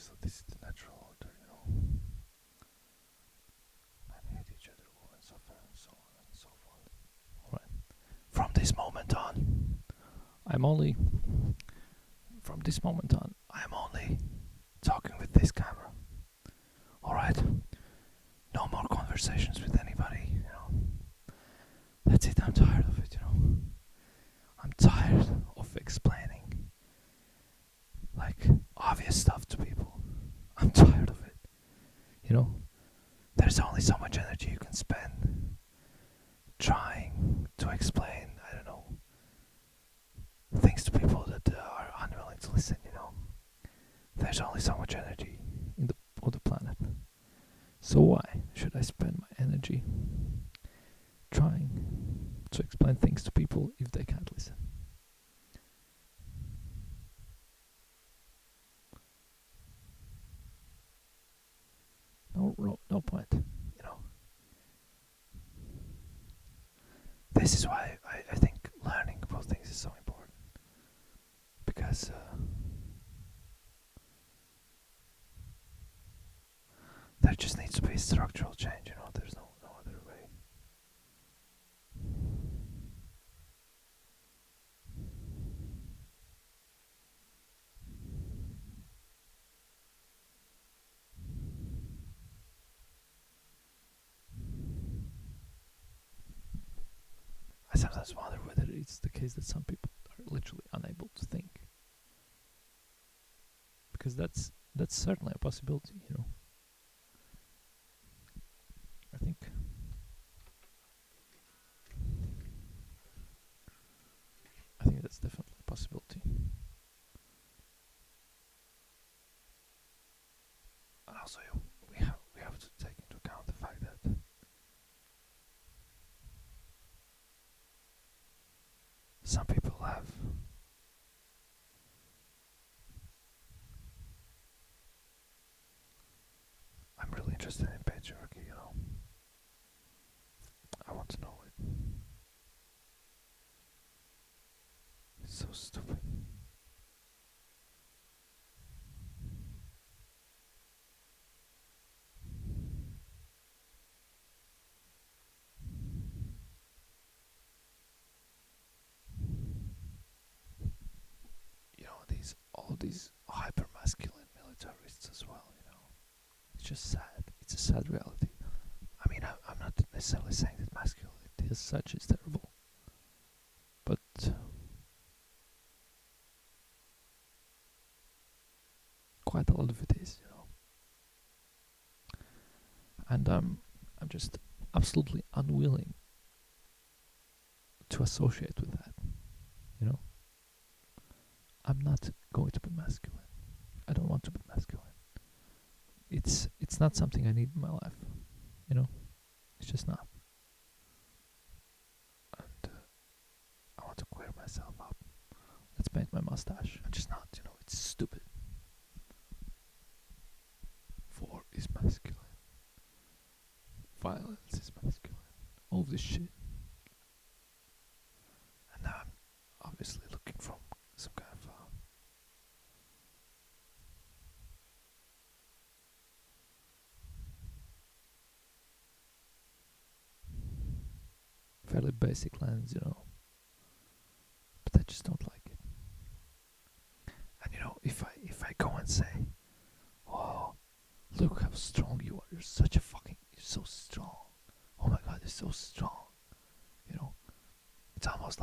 So this is the natural order, you know. Men hate each other, women suffer, and so on and so forth. Alright. From this moment on, I'm only. From this moment on, I'm only talking with this camera. Alright? No more conversations with anybody, you know. That's it, I'm tired of it, you know. I'm tired of explaining like obvious stuff to people. I'm tired of it. You know, there's only so much energy you can spend trying to explain, I don't know, things to people that are unwilling to listen, you know. There's only so much energy on the planet. So why should I spend my energy trying to explain things to people if they can't listen? No point, you know. This is why I think learning about things is so important. Because there just needs to be a structural change, you know, there's no other way. I sometimes wonder whether it's the case that some people are literally unable to think. Because that's certainly a possibility, you know. I think that's definitely a possibility. And also we have to take into account the fact that some people have I'm really interested in patriarchy, you know. I want to know it. It's so stupid. You know, all these hyper masculine militarists as well, you know. It's just sad. It's a sad reality. I mean, I'm not necessarily saying that masculinity as such is terrible, but quite a lot of it is, you know. And I'm just absolutely unwilling to associate with that, you know. I'm not going to be masculine. I don't want to be masculine. It's not something I need in my life, you know. It's just not. And I want to clear myself up. Let's paint my mustache. I'm just not, you know. It's stupid. War is masculine. Violence is masculine. All of this shit. And now I'm obviously looking from some kind of fairly basic lens, you know. But I just don't like it. And you know, if I go and say, "Oh, look how strong you are! You're so strong. Oh my God, you're so strong." You know, it's almost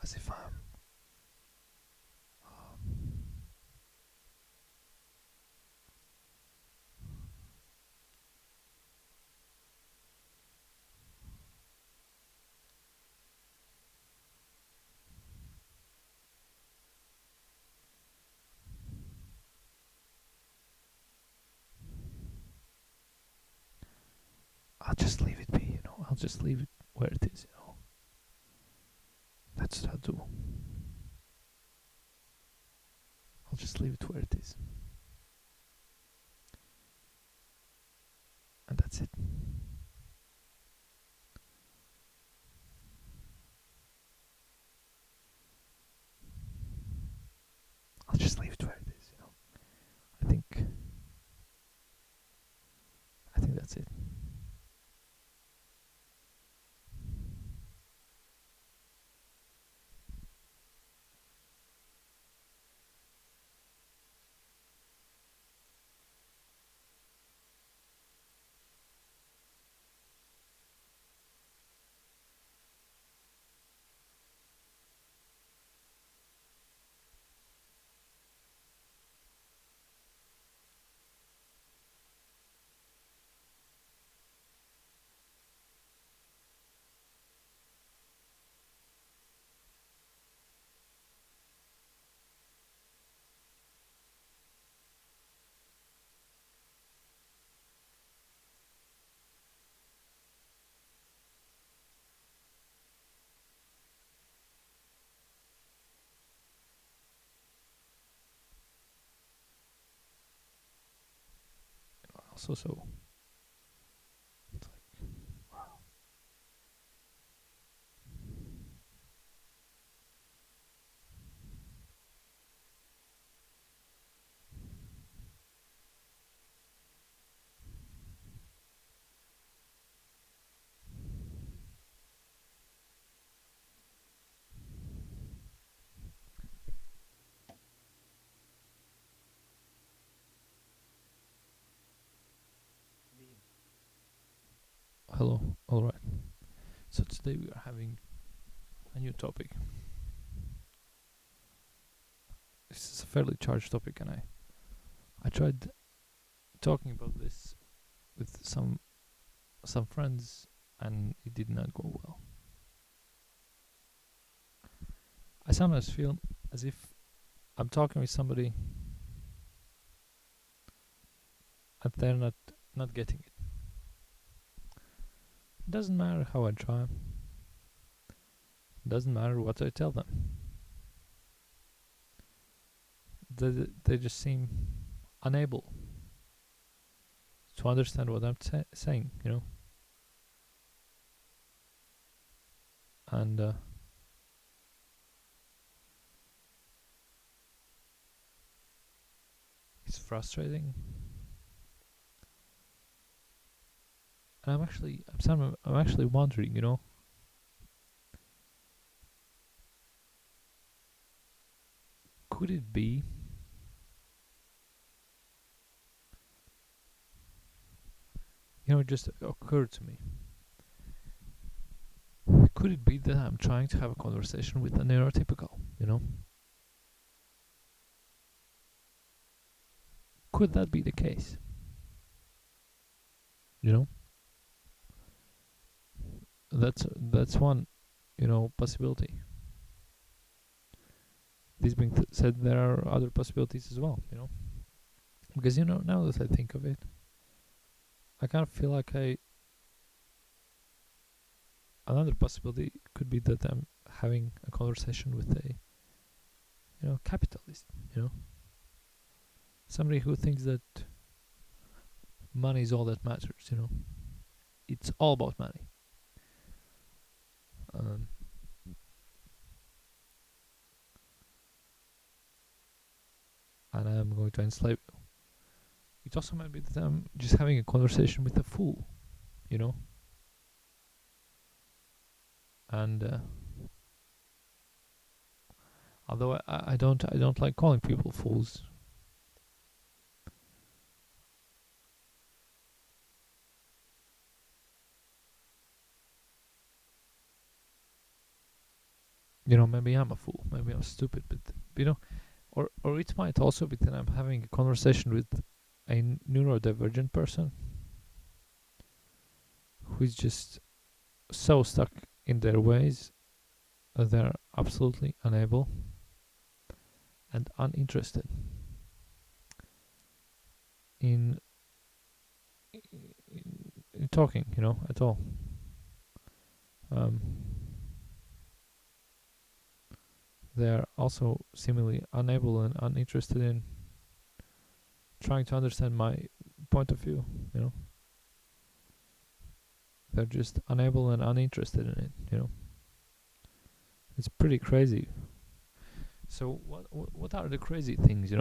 as if I'm um, I'll just leave it be, you know. I'll just leave it where it is, you know. That's what I'll do. I'll just leave it where it is. And that's it. I'll just leave it where it is. also so. It's like, wow. Hello. All right. So today we are having a new topic. This is a fairly charged topic, and I tried talking about this with some friends, and it did not go well. I sometimes feel as if I'm talking with somebody and they're not getting it. It doesn't matter how I try. It doesn't matter what I tell them. They just seem unable to understand what I'm saying, and it's frustrating. And I'm actually wondering, could it be it just occurred to me. Could it be that I'm trying to have a conversation with a neurotypical, Could that be the case? That's one, possibility. This being said, there are other possibilities as well, Because, now that I think of it, I kind of feel like another possibility could be that I'm having a conversation with a, capitalist, somebody who thinks that money is all that matters, It's all about money. Um, and I'm going to enslave you. It also might be that I'm just having a conversation with a fool, And although I don't like calling people fools, maybe I'm a fool, maybe I'm stupid, but or it might also be that I'm having a conversation with a neurodivergent person who is just so stuck in their ways that they're absolutely unable and uninterested in in talking, at all. Um, they're also seemingly unable and uninterested in trying to understand my point of view, They're just unable and uninterested in it, It's pretty crazy. So what are the crazy things,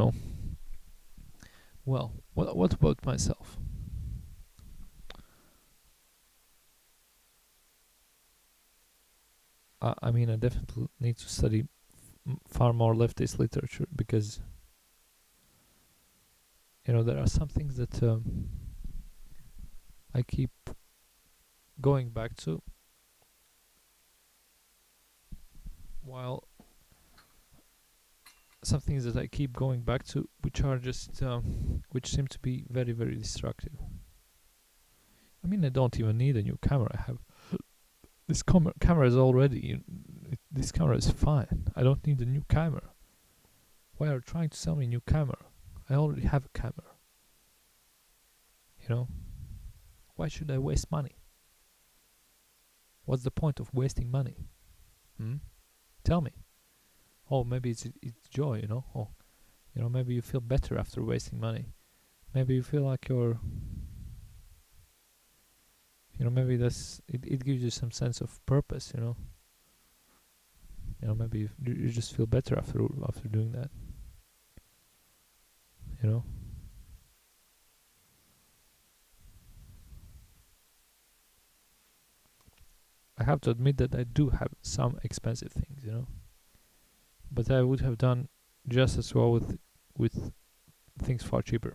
Well, what about myself? I mean, I definitely need to study far more leftist literature because there are some things that I keep going back to, while some things that I keep going back to, which are just which seem to be very, very destructive. I mean, I don't even need a new camera. I have this camera is already. This camera is fine. I don't need a new camera. Why are you trying to sell me a new camera? I already have a camera. Why should I waste money? What's the point of wasting money? Tell me. Oh, maybe it's joy, Oh, maybe you feel better after wasting money. Maybe you feel like you're maybe it gives you some sense of purpose. Maybe you just feel better after doing that. You know. I have to admit that I do have some expensive things. But I would have done just as well with things far cheaper.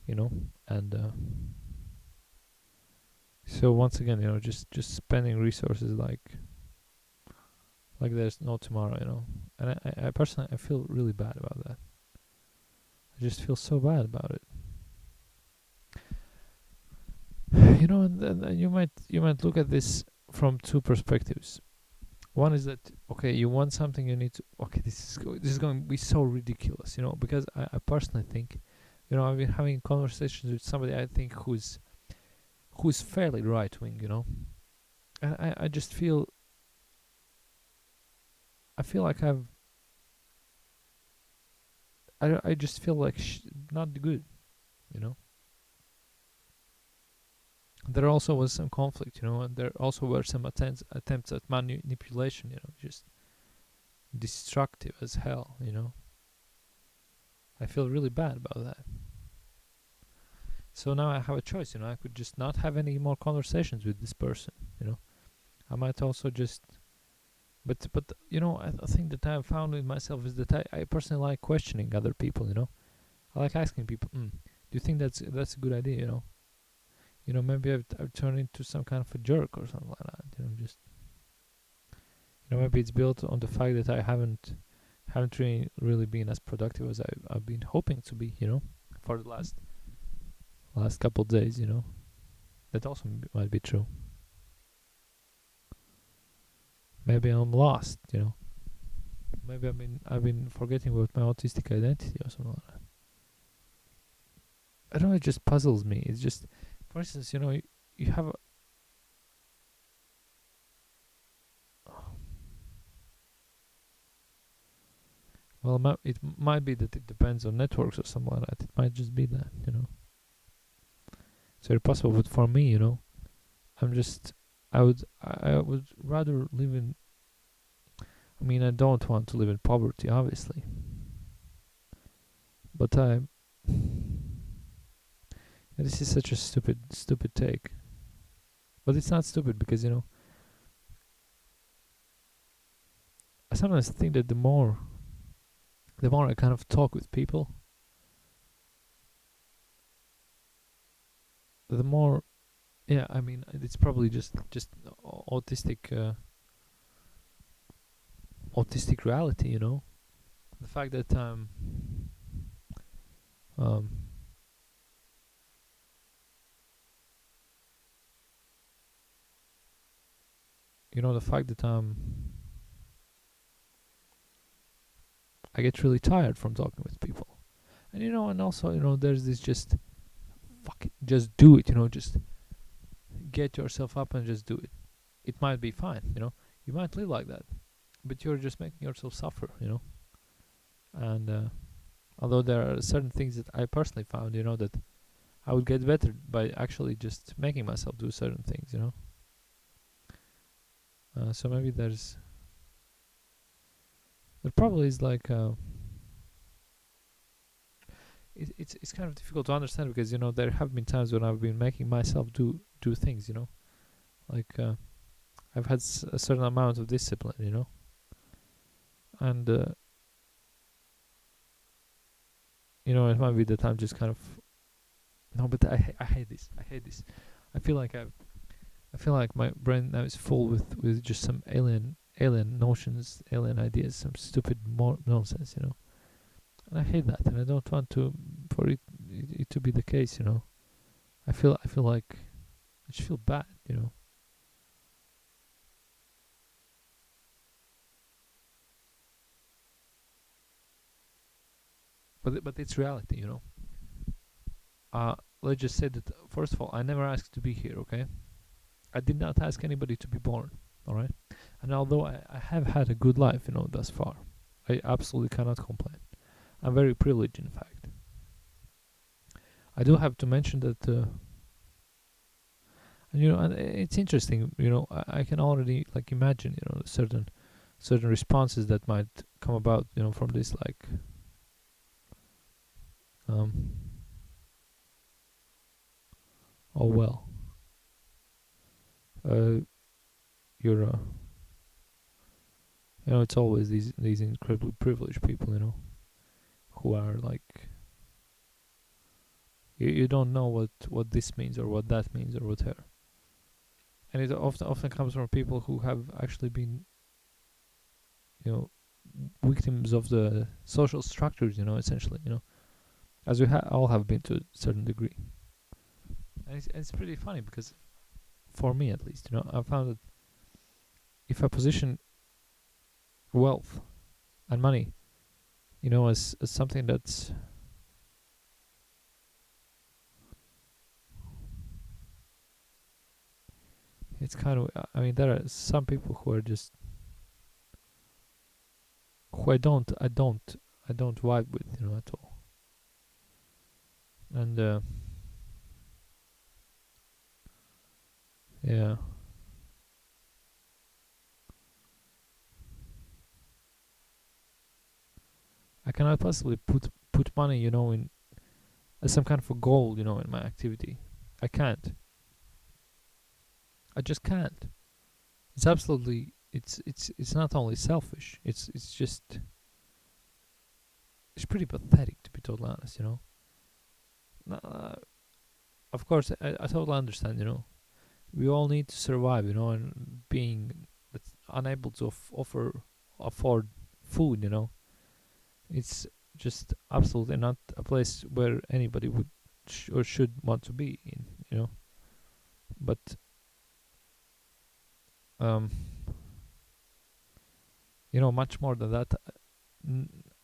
And so once again, just spending resources like there's no tomorrow. And I personally I feel really bad about that. I just feel so bad about it. And then you might look at this from two perspectives. One is that, okay, you want something, you need to, okay, this is going to be so ridiculous, because I personally think, I've been having conversations with somebody I think who's fairly right wing, and I just feel like I just feel like not good, you know. There also was some conflict, and there also were some attempts at manipulation, just destructive as hell. I feel really bad about that. So now I have a choice, I could just not have any more conversations with this person. I might also just, but I think that I have found with myself is that I personally like questioning other people. I like asking people, do you think that's a good idea? Maybe I've turned into some kind of a jerk or something like that. Just maybe it's built on the fact that I haven't really been as productive as I've been hoping to be. For the last couple of days. That also might be true. Maybe I'm lost. Maybe I've been forgetting about my autistic identity or something like that. I don't know. It just puzzles me. It's just, for instance, you have well, it might be that it depends on networks or something like that. It might just be that. It's very possible, but for me, I'm just, I would rather live in. I mean, I don't want to live in poverty, obviously, but this is such a stupid take. But it's not stupid because I sometimes think that the more I kind of talk with people, the more, yeah, I mean, it's probably just autistic reality. The fact that um the fact that I get really tired from talking with people. And and also, there's this just fuck it, just do it, just get yourself up and just do it. It might be fine, you might live like that, but you're just making yourself suffer. And although there are certain things that I personally found, that I would get better by actually just making myself do certain things. So maybe there probably is like it's kind of difficult to understand because there have been times when I've been making myself do things, like I've had a certain amount of discipline, and it might be that I'm just kind of no, but I hate this. I feel like my brain now is full with just some alien notions, alien ideas, some stupid nonsense. And I hate that, and I don't want for it to be the case. I feel like I just feel bad. But it's reality. Let's just say that first of all, I never asked to be here. Okay, I did not ask anybody to be born. All right, and although I have had a good life, thus far, I absolutely cannot complain. I'm very privileged, in fact. I do have to mention that And and it's interesting. I can already like imagine certain responses that might come about from this, like um oh well, uh you're it's always these incredibly privileged people who are like, you don't know what this means or what that means or whatever. And it often comes from people who have actually been you know victims of the social structures, essentially, as we all have been to a certain degree. And it's pretty funny because, for me at least, I found that if I position wealth and money, as something that's, it's kind of, I mean, there are some people who are just, who I don't vibe with, at all. And yeah, I cannot possibly put money, in as some kind of a goal, in my activity. I can't. I just can't. It's absolutely, it's not only selfish. It's just, it's pretty pathetic, to be totally honest. Of course, I totally understand. We all need to survive. And being that's unable to afford food. It's just absolutely not a place where anybody would or should want to be in. But um, much more than that,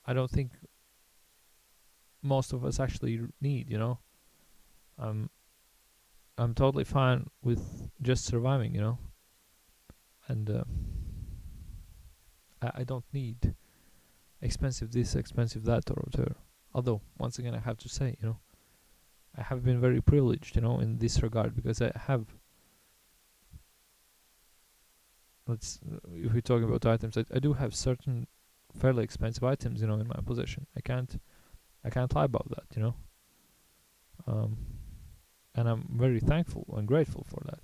I don't think most of us actually need. Um, I'm totally fine with just surviving. And I don't need expensive this, expensive that, or whatever. Although, once again, I have to say, I have been very privileged, in this regard, because I have. If we're talking about items, I do have certain fairly expensive items, in my possession. I can't lie about that. Um, and I'm very thankful and grateful for that.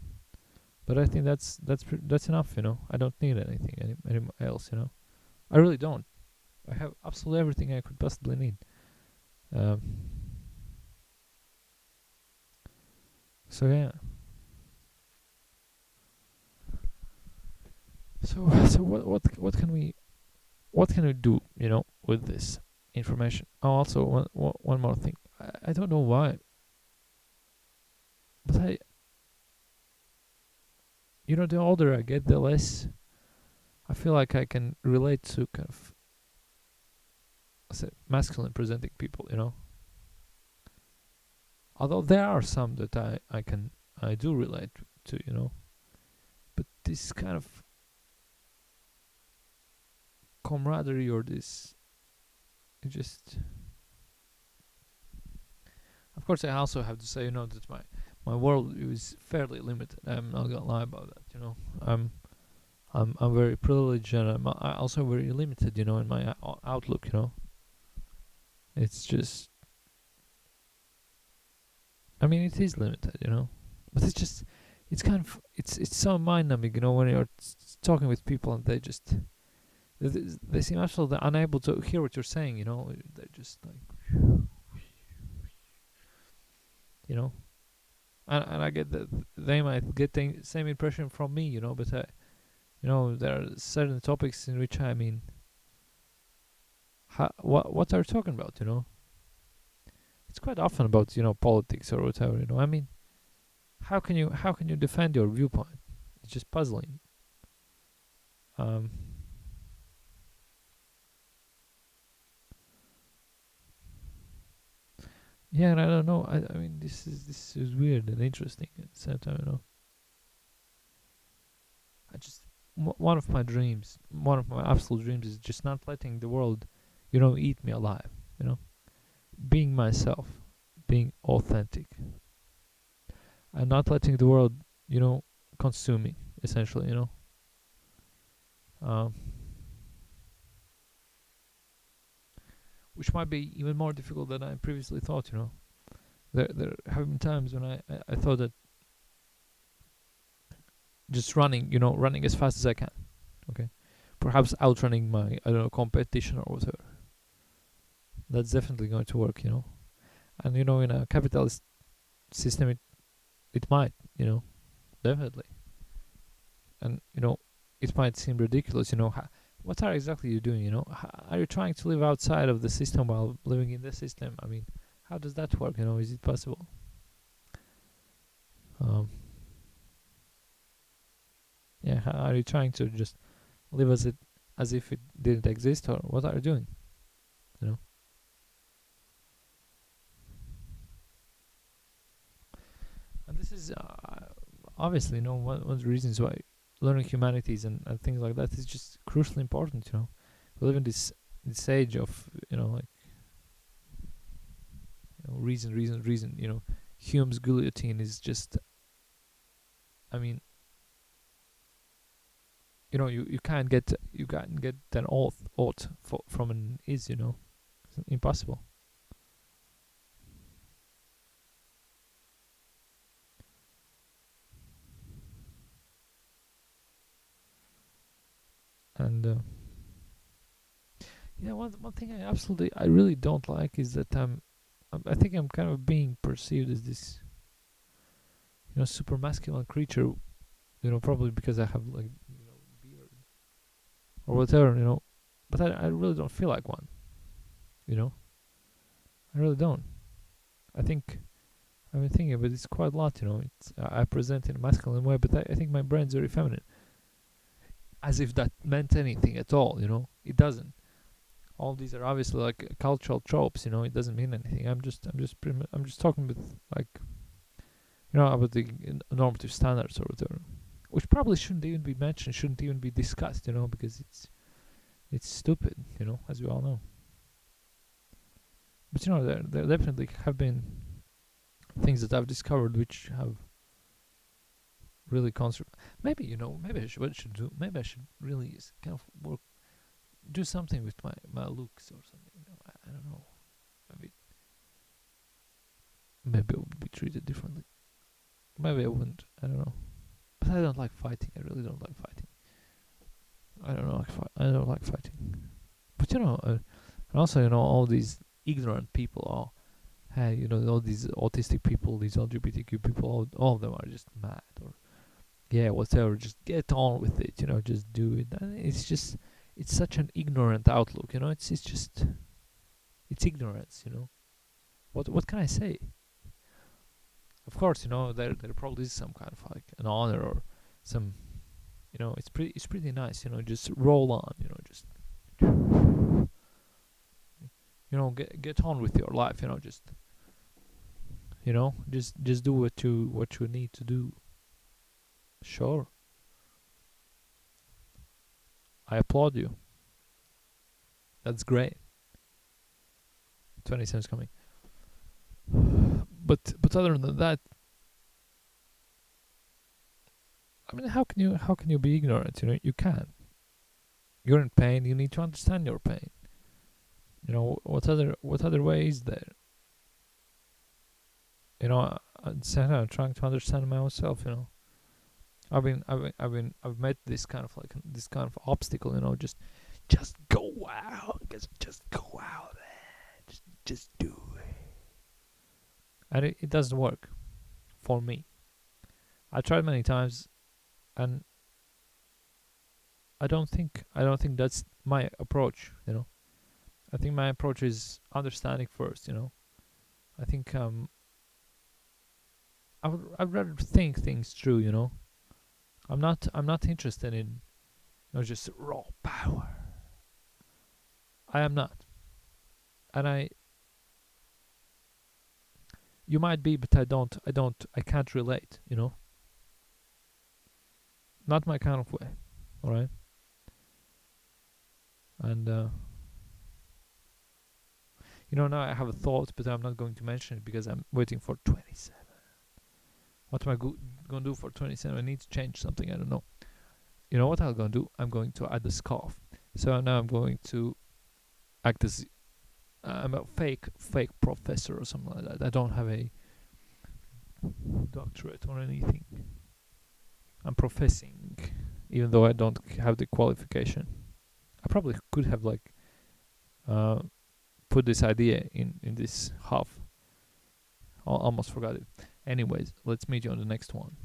But I think that's enough. I don't need anything any else. I really don't. I have absolutely everything I could possibly need. Um, so yeah. So what can we do? With this information. Oh, also one more thing. I don't know why, but the older I get, the less I feel like I can relate to kind of, say, masculine presenting people. Although there are some that I do relate to. But this kind of camaraderie, or this, it just, of course, I also have to say, that my world is fairly limited. I'm not gonna lie about that. I'm very privileged, and I'm also very limited. In my outlook. It's just, I mean, it is limited. But it's kind of, it's so mind numbing. When you're talking with people and they seem absolutely unable to hear what you're saying. They're just like, you know. And I get that they might get the same impression from me. But there are certain topics in which, I mean, what are you talking about? It's quite often about politics or whatever. I mean, how can you defend your viewpoint? It's just puzzling. Um, yeah, and I don't know. I mean, this is weird and interesting at the same time. I just, one of my dreams, one of my absolute dreams, is just not letting the world, eat me alive. You know, being myself, being authentic, and not letting the world you know, consuming essentially, you know. Um, which might be even more difficult than I previously thought, you know. There have been times when I thought that just running, you know, running as fast as I can, okay? Perhaps outrunning my, I don't know, competition or whatever. That's definitely going to work, you know. And, you know, in a capitalist system, it might, you know, definitely. And, you know, it might seem ridiculous, you know. What are exactly you doing, you know? Are you trying to live outside of the system while living in the system? I mean, how does that work, you know? Is it possible? Um, yeah, are you trying to just live as if it didn't exist, or what are you doing, you know? And this is obviously, you know, one of the reasons why learning humanities and things like that is just crucially important, you know. We live in this age of, you know, like, you know, reason, you know. Hume's guillotine is just, I mean, you know, you can't get an ought from an is, you know. It's impossible. And yeah, one thing I really don't like is that I think I'm kind of being perceived as this, you know, super masculine creature, you know, probably because I have, like, you know, beard or whatever, you know. But I really don't feel like one, you know. I really don't. I think I've been thinking about this quite a lot, you know. It's I present in a masculine way, but I think my brain's very feminine, as if that meant anything at all, you know. It doesn't. All these are obviously like cultural tropes, you know. It doesn't mean anything. I'm just talking with, like, you know, about the normative standards or whatever, which probably shouldn't even be mentioned, shouldn't even be discussed, you know, because it's stupid, you know, as we all know. But, you know, there definitely have been things that I've discovered which have really maybe, you know, maybe what I should do, maybe I should really kind of work, do something with my looks or something, you know. I don't know. Maybe maybe I would be treated differently. Maybe I wouldn't. I don't know. But I don't like fighting. I really don't like fighting. I don't know. I don't like fighting. But, you know, and also, you know, all these ignorant people are, hey, you know, all these autistic people, these LGBTQ people, all of them are just mad, or yeah, whatever. Just get on with it, you know. Just do it. And it's just, it's such an ignorant outlook, you know. It's just, it's ignorance, you know. What can I say? Of course, you know, there probably is some kind of like an honor or some, you know. It's pretty nice, you know. Just roll on, you know. Just, you know, get on with your life, you know. Just, you know, just do what you need to do. Sure, I applaud you. That's great. 20 cents coming. But other than that, I mean, how can you be ignorant? You know, you can't. You're in pain. You need to understand your pain. You know, what other way is there? You know, I'm trying to understand my own self. You know, I've met this kind of like this kind of obstacle. You know, just go out, just go out, man. Just do it. And it doesn't work for me. I tried many times, and I don't think that's my approach. You know, I think my approach is understanding first. You know, I think I'd rather think things through. You know, I'm not interested in, you know, just raw power. I am not, and you might be, but I can't relate. You know, not my kind of way. All right, and you know, now I have a thought, but I'm not going to mention it because I'm waiting for 27. What am I gonna do for 27? I need to change something. I don't know. You know what I'm gonna do? I'm going to add a scarf. So now I'm going to act as I'm a fake professor or something like that. I don't have a doctorate or anything. I'm professing, even though I don't have the qualification. I probably could have like uh, put this idea in this half. I almost forgot it. Anyways, let's meet you on the next one.